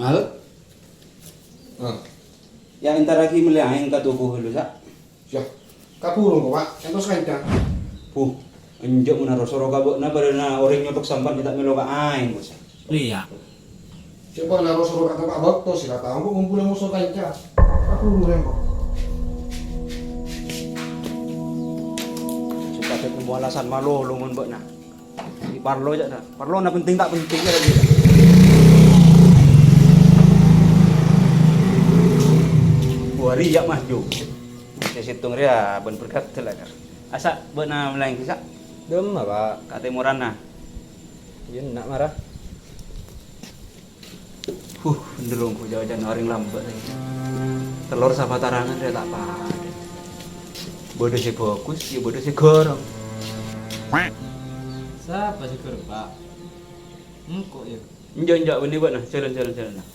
Mal? Ya entar lagi melihain ka tubuh lu sa. Siya. Kapulong ko, Pak. Entos kanca. Puh, enjok mo na rosoro ka na ba na oring nyotok sampan kita melo ka ain mo sa. Iya. Coba naruh suruh kata Pak Bakto sila tahu kok ngumpulin musuh kanca. Kapulong ko. Supaya itu alasan malo lumun mbok na. Di parlo aja dah. Parlo na penting tak penting ya lagi. Buari ya mah jo. Saya situng ria ben berkat telaga. Asa beuna melain kisah. Dem apa? Kate murana. Iya nak marah. Ndelung ku jajan orang lambat. Telur sama tarangan dia tak apa. Bodoh si fokus, ya bodoh si gorong. Siapa sih keur, Pak? Engko ya. Enjak benih buat nah, jalan nah.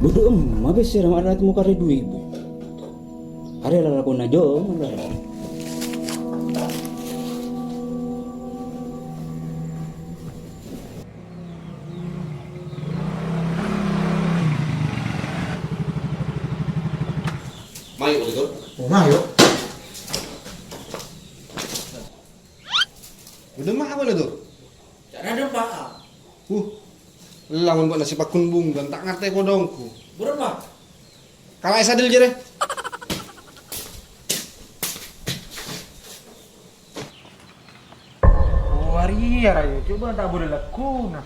Bodoh habis sih ramah anak muka redu ibu. Hari lalu aku najo, Mayo gitu. Oh, mayo. Udah mah apa itu? Cara ada Pak. Lamun buat nasi pakun bung dan tak ngerti kodongku. Berapa? Kalau sadil aja deh. Waria rayo, coba tak boleh laku nah.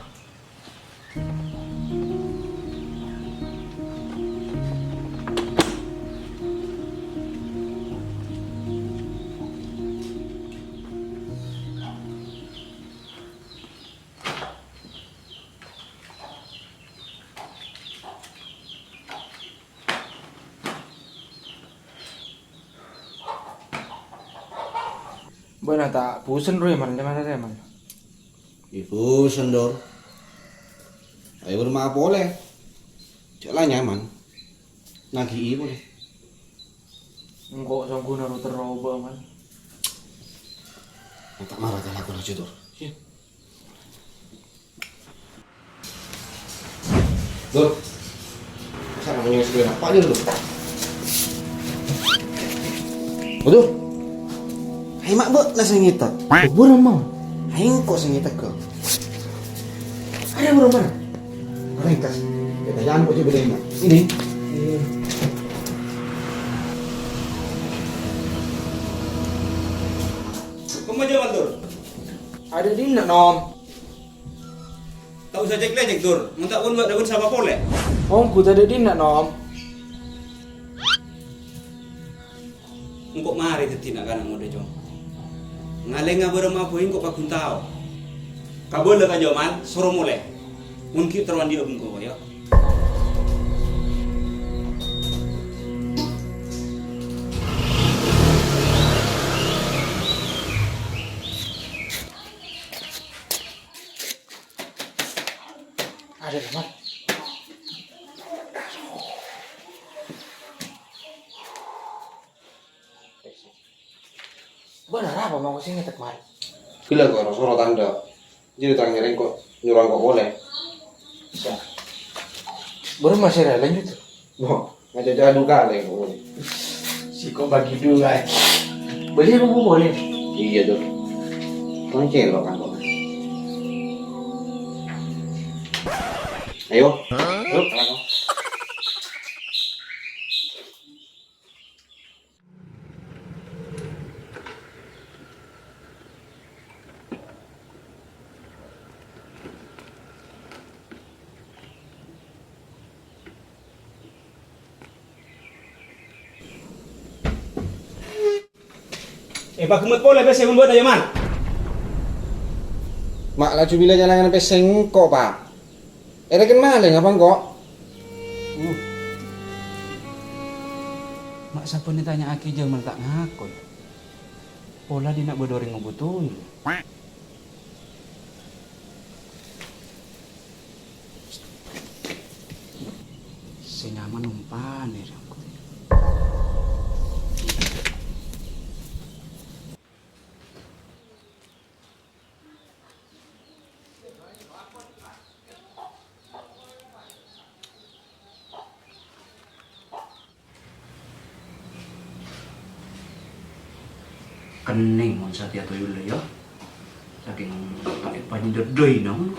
Benar tak pusen roy man, mana saya man. Ibu sendor. Ayo bermaaf boleh. Jalan nyaman. Nagi boleh. Engkau sanggup naruh teroba man. Tak marah tak lakukan aja Dor. Dor. Masa namanya sebenarnya apa aja Dor? Betul. Hai mak bu, nasi ngitat. Burung mau. Hai kok sengitat kau. Ada burung mana? Ringkas. Kita jangan kok coba deh mak. Ini. Pemajaman tur. Ada di nak nom. Tak usah cek lejek tur. Minta pun buat daun sama pole. Ongku tadi di nak nom. Engkau mari tetina kan ngode jong. Ngaleng ngabere mabuing kok pakun tao. Kabol ka joman suruh mulai. Mungkin terwandi abung ko ya. Ada di mana? Benar apa mau sini tak mari? Gila kok soro tanda. Jadi tanya kok nyurang kok boleh. Bisa. Baru masih rela gitu. Bo, ngajak adu kali kok boleh. Si kau bagi dua. Beli buku boleh. Iya Dor. Kan celok kan kok. Ayo. Yuk, kalau. Pak kemut pole bese membuat aja man. Mak laju bila jalan peseng kok pak. Kan maling apa kok? Mak sampun ditanya aki jaman tak ngakon. Pola di nak bodoring ngebutuhin. Aneh dong. Kening mon satya tuyul ya. Saking pakai panjerdoi nang.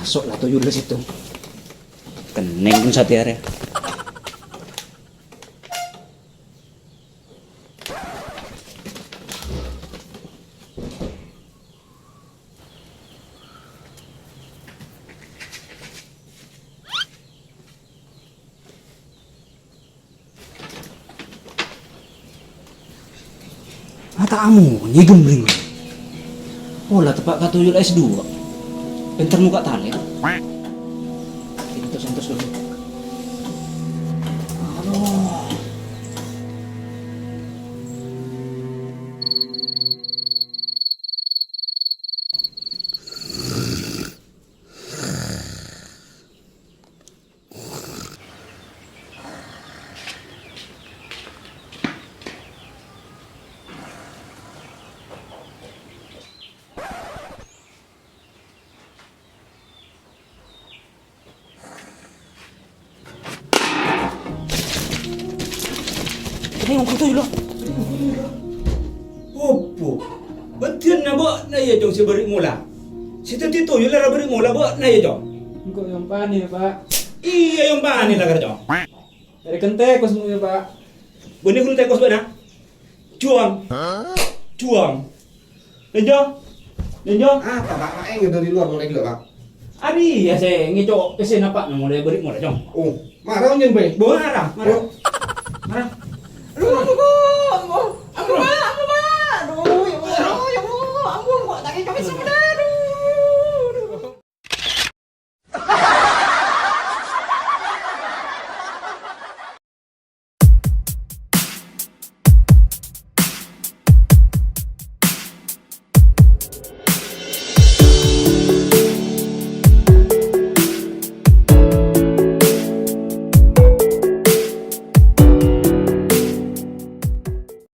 Masuklah tuyul ke situ. Kening pun satya ya. Matamu nyigembring. Pola tepak katuyul S2. Pinter muka tali. Sentus dulu. Aduh. Tengok kau tu dulu. Opo. Betul na ba na iya jong si beri mula. Si tadi tu yulah beri mula ba na iya jong. Engkau yang pani Pak. Iya yang bani lah kerja. Dari kente kau semua Pak. Bani kun tekos ba na? Juang. Juang. Lenjo. Lenjo. Ah, Pak Maeng dari luar mulai dulu, Pak. Ari ya saya ngecok pesen apa mulai beri mula jong. Oh, marah nyen, Bay. Marah. Marah. Marah.